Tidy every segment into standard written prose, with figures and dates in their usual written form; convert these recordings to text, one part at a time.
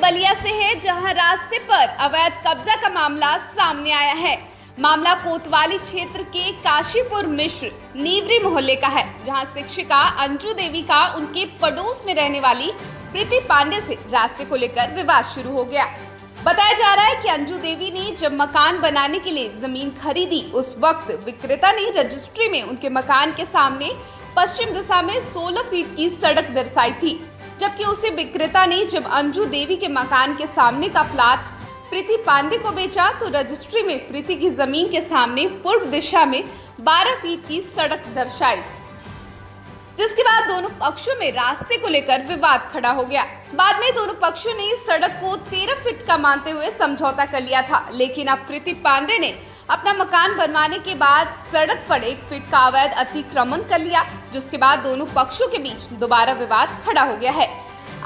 बलिया से है, जहां रास्ते पर अवैध कब्जा का मामला सामने आया है। मामला कोतवाली क्षेत्र के काशीपुर मिश्र नीवरी मोहल्ले का है, जहां शिक्षिका अंजू देवी का उनके पड़ोस में रहने वाली प्रीति पांडे से रास्ते को लेकर विवाद शुरू हो गया। बताया जा रहा है कि अंजू देवी ने जब मकान बनाने के लिए जमीन खरीदी, उस वक्त विक्रेता ने रजिस्ट्री में उनके मकान के सामने पश्चिम दिशा में 16 फीट की सड़क दर्शाई थी, जबकि उसी विक्रेता ने जब अंजू देवी के मकान के सामने का प्लाट प्रीति पांडे को बेचा तो रजिस्ट्री में प्रीति की जमीन के सामने पूर्व दिशा में 12 फीट की सड़क दर्शाई, जिसके बाद दोनों पक्षों में रास्ते को लेकर विवाद खड़ा हो गया। बाद में दोनों पक्षों ने सड़क को 13 फीट का मानते हुए समझौता कर लिया था, लेकिन अब प्रीति पांडे ने अपना मकान बनवाने के बाद सड़क पर 1 फीट का अवैध अतिक्रमण कर लिया, जिसके बाद दोनों पक्षों के बीच दोबारा विवाद खड़ा हो गया है।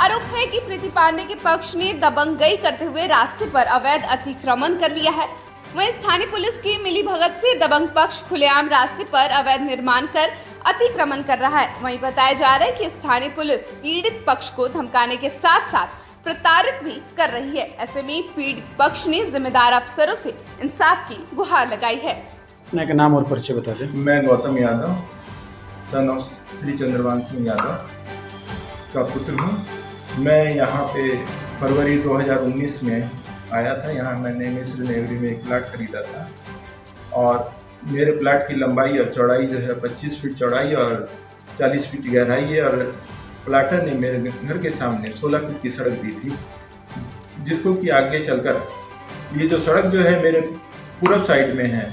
आरोप है कि प्रीति पांडे के पक्ष ने दबंगई करते हुए रास्ते पर अवैध अतिक्रमण कर लिया है। वहीं स्थानीय पुलिस की मिलीभगत से दबंग पक्ष खुलेआम रास्ते पर अवैध निर्माण कर अतिक्रमण कर रहा है। वहीं बताया जा रहा है कि स्थानीय पुलिस पीड़ित पक्ष को धमकाने के साथ साथ प्रताड़ित भी कर रही है। ऐसे में पीड़ित पक्ष ने जिम्मेदार अफसरों से इंसाफ की गुहार लगाई है। अपने का नाम और परिचय बता दें। मैं गौतम यादव, सन ऑफ श्री चंद्रभान सिंह यादव का पुत्र हूँ। मैं यहाँ पे फरवरी 2019 में आया था। यहाँ मैंने मिश्र नेवरी में एक प्लाट खरीदा था और मेरे प्लाट की लंबाई और चौड़ाई जो है 25 फीट चौड़ाई और 40 फीट गहराई है और प्लाटर ने मेरे घर के सामने 16 फीट की सड़क दी थी, जिसको कि आगे चलकर ये जो सड़क जो है मेरे पूरब साइड में है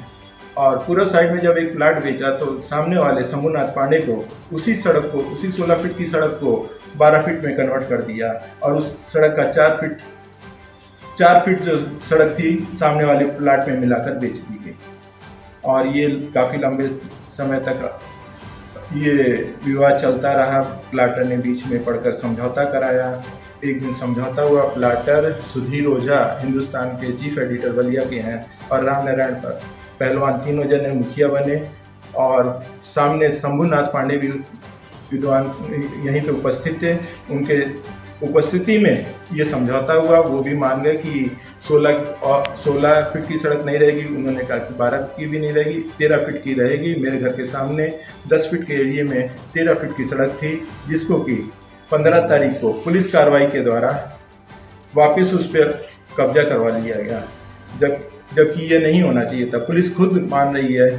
और पूरब साइड में जब एक प्लाट बेचा तो सामने वाले शंभुनाथ पांडे को उसी सड़क को, उसी 16 फीट की सड़क को 12 फीट में कन्वर्ट कर दिया और उस सड़क का 4 फीट जो सड़क थी सामने वाले प्लाट में मिलाकर बेच दी गई। और ये काफ़ी लंबे समय तक ये विवाद चलता रहा। प्लाटर ने बीच में पढ़कर समझौता कराया। एक दिन समझौता हुआ। प्लाटर सुधीर ओझा हिंदुस्तान के चीफ एडिटर बलिया के हैं और राम नारायण पहलवान, तीनों जने मुखिया बने और सामने शंभुनाथ पांडे भी विद्वान यहीं पे उपस्थित थे। उनके उपस्थिति में ये समझौता हुआ। वो भी मान गए कि 16 फीट की सड़क नहीं रहेगी। उन्होंने कहा कि 12 की भी नहीं रहेगी, 13 फीट की रहेगी। मेरे घर के सामने 10 फीट के एरिए में 13 फीट की सड़क थी, जिसको कि 15 तारीख को पुलिस कार्रवाई के द्वारा वापस उस पर कब्जा करवा लिया गया, जबकि ये नहीं होना चाहिए था। पुलिस खुद मान रही है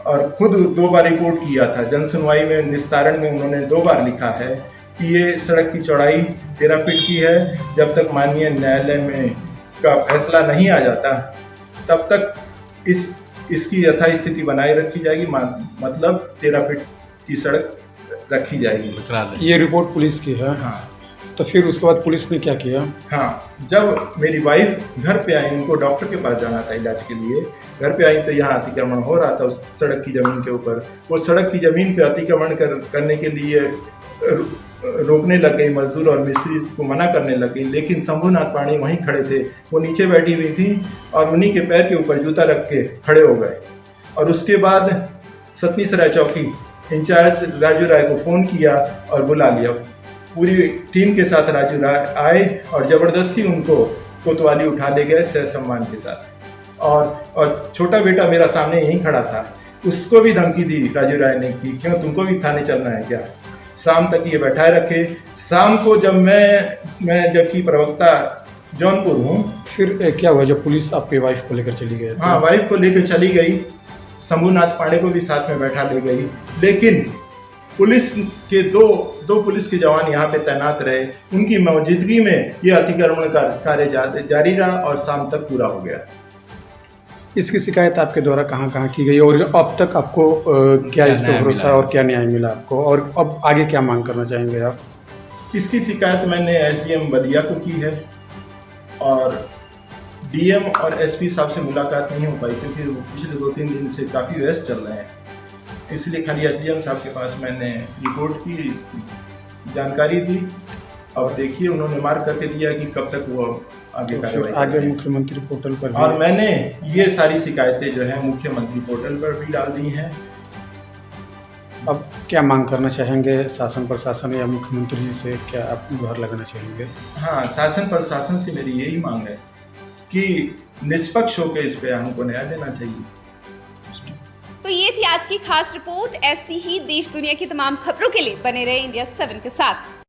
और खुद 2 बार रिपोर्ट किया था। जन सुनवाई में निस्तारण में उन्होंने 2 बार लिखा है कि ये सड़क की चौड़ाई 13 फीट की है। जब तक माननीय न्यायालय में का फैसला नहीं आ जाता तब तक इसकी यथास्थिति बनाए रखी जाएगी, मतलब 13 फीट की सड़क रखी जाएगी। ये रिपोर्ट पुलिस की है। हाँ। तो फिर उसके बाद पुलिस ने क्या किया? हाँ, जब मेरी वाइफ घर पे आई, उनको डॉक्टर के पास जाना था इलाज के लिए, घर पे आई तो यहाँ अतिक्रमण हो रहा था उस सड़क की ज़मीन के ऊपर। वो सड़क की ज़मीन पे अतिक्रमण करने के लिए रोकने लग गई मजदूर और मिस्त्री को मना करने लग गई, लेकिन शंभुनाथ पांडे वहीं खड़े थे। वो नीचे बैठी हुई थी और उन्हीं के पैर के ऊपर जूता रख के खड़े हो गए। और उसके बाद सतनीसराय चौकी इंचार्ज राजू राय को फ़ोन किया और बुला लिया। पूरी टीम के साथ राजू राय आए और ज़बरदस्ती उनको कोतवाली उठा ले गए सह सम्मान के साथ। और छोटा बेटा मेरा सामने यहीं खड़ा था, उसको भी धमकी दी राजू राय ने कि क्यों, तुमको भी थाने चलना है क्या? शाम तक ये बैठाए रखे। शाम को जब मैं जबकि प्रवक्ता जौनपुर हूँ। फिर क्या हुआ जब पुलिस आपके वाइफ को लेकर चली गई? हाँ, वाइफ को लेकर चली गई। शंभुनाथ पांडे को भी साथ में बैठा ले गई, लेकिन पुलिस के दो पुलिस के जवान यहाँ पे तैनात रहे। उनकी मौजूदगी में ये अतिक्रमण का कार्य जारी रहा और शाम तक पूरा हो गया। इसकी शिकायत आपके द्वारा कहाँ की गई और अब तक आपको क्या इस पर भरोसा और क्या न्याय मिला आपको, और अब आगे क्या मांग करना चाहेंगे आप? इसकी शिकायत मैंने एसडीएम बलिया को की है और डीएम और एसपी साहब से मुलाकात नहीं हो पाई क्योंकि पिछले 2-3 दिन से काफ़ी व्यस्त चल रहे हैं। इसलिए खाली एसडीएम साहब के पास मैंने रिपोर्ट की, जानकारी दी और देखिए उन्होंने मार्क करके दिया कि कब तक वो आगे कार्रवाई आगे मुख्यमंत्री पोर्टल पर और मैंने ये सारी शिकायतें जो है मुख्यमंत्री पोर्टल पर भी डाल दी हैं। अब क्या मांग करना चाहेंगे शासन प्रशासन या मुख्यमंत्री जी से, क्या आप गुहार लगाना चाहेंगे? हाँ, शासन प्रशासन से मेरी यही मांग है कि निष्पक्ष होकर इस पे हमको न्याय देना चाहिए। तो ये थी आज की खास रिपोर्ट। ऐसी ही देश दुनिया की तमाम खबरों के लिए बने रहे इंडिया 7 के साथ।